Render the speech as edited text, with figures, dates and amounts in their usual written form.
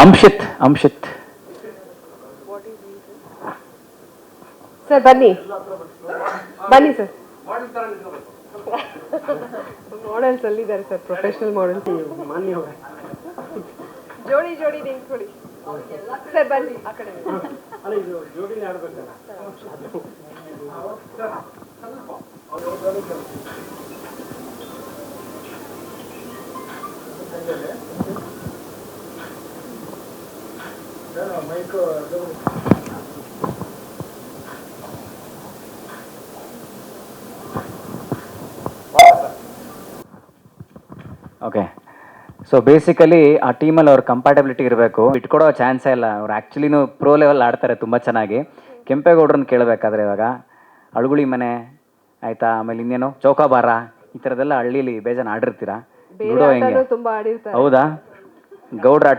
ಅಂಶಿತ್ ಅಂಶಿತ್ sir ಬನ್ನಿ ಬನ್ನಿ sir. Models ಅಲ್ಲಿದ್ದಾರೆ ಸರ್, ಪ್ರೊಫೆಷನಲ್ ಮಾಡೆಲ್ಸ್. ಜೋಡಿ ಜೋಡಿ ನಿಂತ್ಕೊಳ್ಳಿ ಸರ್, ಬನ್ನಿ ಆ ಕಡೆ. ಓಕೆ. ಸೊ ಬೇಸಿಕಲಿ ಆ ಟೀಮಲ್ಲಿ ಅವ್ರ ಕಂಪ್ಯಾಟಬಿಲಿಟಿ ಇರಬೇಕು, ಬಿಟ್ಕೊಡೋ ಚಾನ್ಸೇ ಇಲ್ಲ. ಅವ್ರು ಆ್ಯಕ್ಚುಲಿನೂ ಪ್ರೋ ಲೆವೆಲ್ ಆಡ್ತಾರೆ ತುಂಬ ಚೆನ್ನಾಗಿ. ಕೆಂಪೇಗೌಡ್ರನ್ನ ಕೇಳಬೇಕಾದ್ರೆ ಇವಾಗ ಅಳುಗುಳಿ ಮನೆ ಆಯಿತಾ, ಆಮೇಲೆ ಇನ್ನೇನು ಚೌಕಾಬಾರ, ಈ ಥರದ್ದೆಲ್ಲ ಹಳ್ಳೀಲಿ ಬೇಜಾನ್ ಆಡಿರ್ತೀರಾ. ಬೇರೆ ಆಟನೂ ತುಂಬಾ ಆಡಿರ್ತಾರೆ. ಹೌದಾ? ಗೌಡ್ರ ಆಟ